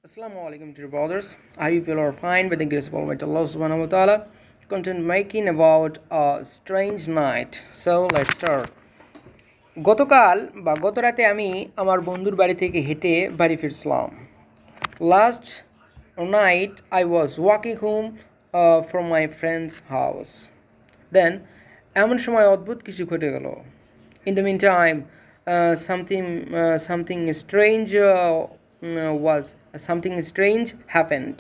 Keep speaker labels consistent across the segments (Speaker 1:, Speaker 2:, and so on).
Speaker 1: Assalamu alaikum dear brothers. I hope you are fine by the grace of Almighty Allah subhanahu wa ta'ala. Content making about a strange night. So let's start. গত রাতে আমি আমার বন্ধুর বাড়ি থেকে হেঁটে বাড়ি ফিরছিলাম. Last night I was walking home from my friend's house. Then এমন সময় অদ্ভুত কিছু ঘটে গেল. In the meantime, something strange happened.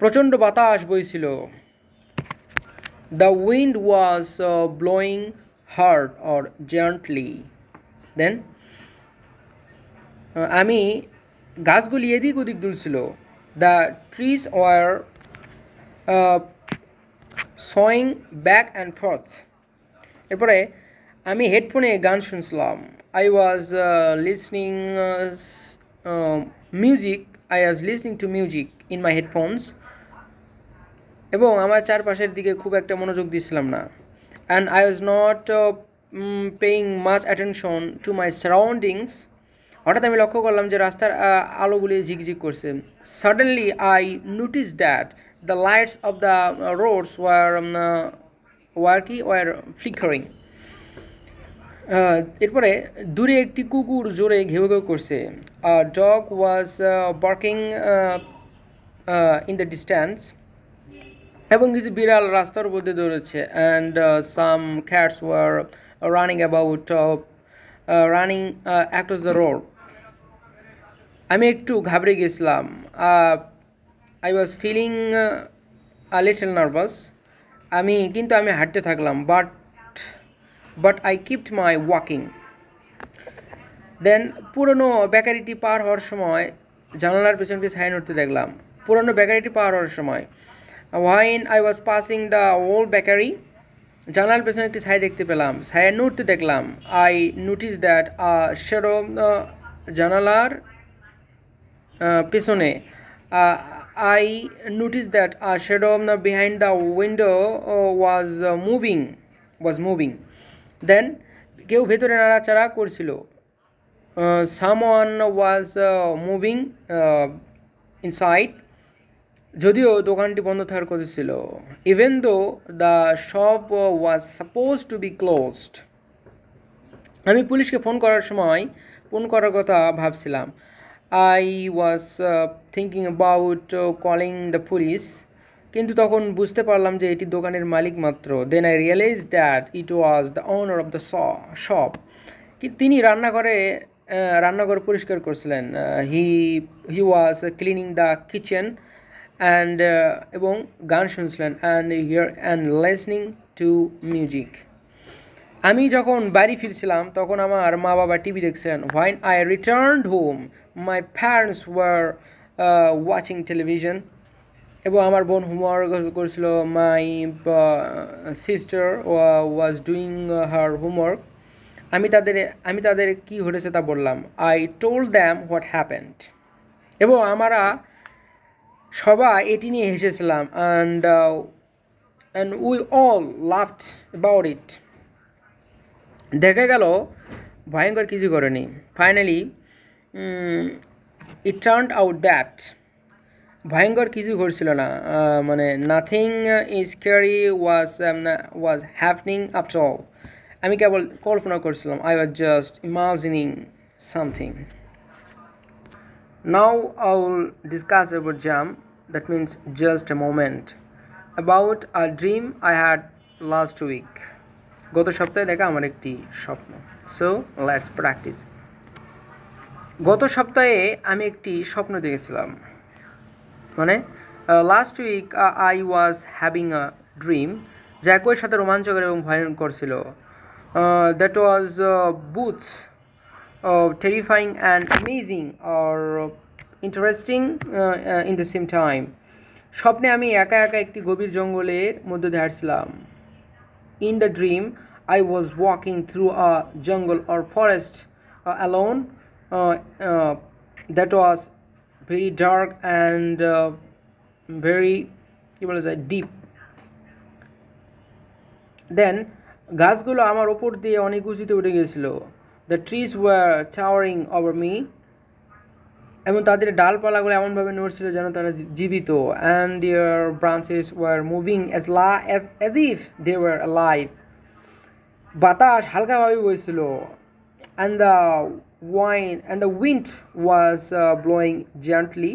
Speaker 1: প্রচণ্ড বাতাস বইছিল. The wind was blowing hard or gently. Then আমি গাছগুলি এদিক ওদিক দুলছিল. The trees were swaying back and forth. এরপরে আমি হেডফোনে গান শুনছিলাম. I was listening to music in my headphones. এবং আমার চারপাশের দিকে খুব একটা মনোযোগ দিচ্ছিলাম না. And I was not paying much attention to my surroundings. হঠাৎ আমি লক্ষ্য করলাম যে রাস্তার আলোগুলি ঝিকঝিক করছে. Suddenly I noticed that the lights of the roads were flickering. এরপরে দূরে একটি কুকুর জোরে ঘেউ ঘেউ করছে. A dog was barking in the distance. এবং কিছু বিড়াল রাস্তার মধ্যে দৌড়চ্ছে. And some cats were running across the road. আমি একটু ঘাবড়ে গেছিলাম. I was feeling a little nervous. কিন্তু আমি হাঁটতে থাকলাম. But I kept my walking. Then পুরনো বেকারিটি পার হওয়ার সময় জানালার পেছনটি ছায়া নড়তে দেখলাম. When I was passing the old bakery, জানালার পেছনে একটি ছায়া দেখতে পেলাম. ছায়া নড়তে দেখলাম. I noticed that a shadow জানালার পেছনে I noticed that a shadow behind the window was moving. Then কেউ ভেতরে নাড়াচাড়া করছিল. Someone was moving inside. যদিও দোকানটি বন্ধ থাকার কথা ছিল. Even though the shop was supposed to be closed. আমি পুলিশকে ফোন করার কথা ভাবছিলাম. I was thinking about calling the police. কিন্তু তখন বুঝতে পারলাম যে এটি দোকানের মালিক মাত্র. Then I realized that it was the owner of the shop. তিনি রান্নাঘর পরিষ্কার করছিলেন. He was cleaning the kitchen and এবং গান শুনছিলেন and listening to music. আমি যখন বাড়ি ফিরছিলাম তখন আমার মা বাবা টিভি দেখছিলেন. When I returned home, my parents were watching television. এবং আমার বোন হোমওয়ার্ক করছিল. My sister was doing her homework. আমি তাদের কি ঘটেছে তা বললাম. I told them what happened. এবং আমরা সবাই এটি নিয়ে হেসেছিলাম. And we all laughed about it. দেখা গেল ভয়ঙ্কর কিছু করেনি. Finally, it turned out that ভয়ঙ্কর কিছু ঘটছিল না. nothing scary was happening after all. আমি কেবল কল্পনা করছিলাম. I was just imagining something. Now I will discuss about jam, that means just a moment, about a dream I had last week. গত সপ্তাহে দেখা আমার একটি স্বপ্ন. So let's practice. গত সপ্তাহে আমি একটি স্বপ্ন দেখেছিলাম. last week I was having a dream যা একই সাথে রোমাঞ্চকর এবং ভয়ঙ্কর ছিল. That was both terrifying and amazing or interesting in the same time. স্বপ্নে আমি একা একটি গভীর জঙ্গলের মধ্যে দিয়ে হাঁটছিলাম. In the dream I was walking through a jungle or forest alone that was very dark and very deep. Then গাছগুলো আমার ওপর দিয়ে অনেক উঁচুতে উঠে গিয়েছিল. The trees were towering over me. এবং তাদের ডালপালাগুলো এমনভাবে নড়ছিল যেন তারা জীবিত, and their branches were moving as if they were alive. বাতাস হালকাভাবে বইছিল, and the wind was blowing gently,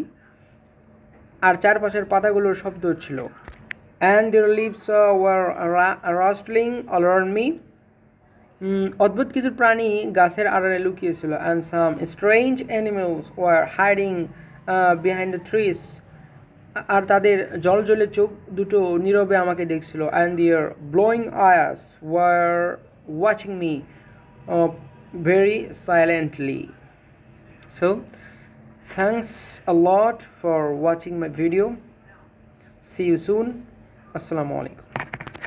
Speaker 1: আর চারপাশের পাতাগুলোর শব্দ হচ্ছিল, and their leaves were rustling all around me. অদ্ভুত কিছু প্রাণী গাছের আড়ালে লুকিয়েছিল, and some strange animals were hiding behind the trees. আর তাদের জলজলে চোখ দুটো নীরবে আমাকে দেখছিল, and their glowing eyes were watching me very silently. So thanks a lot for watching my video. See you soon. Assalamu alaikum.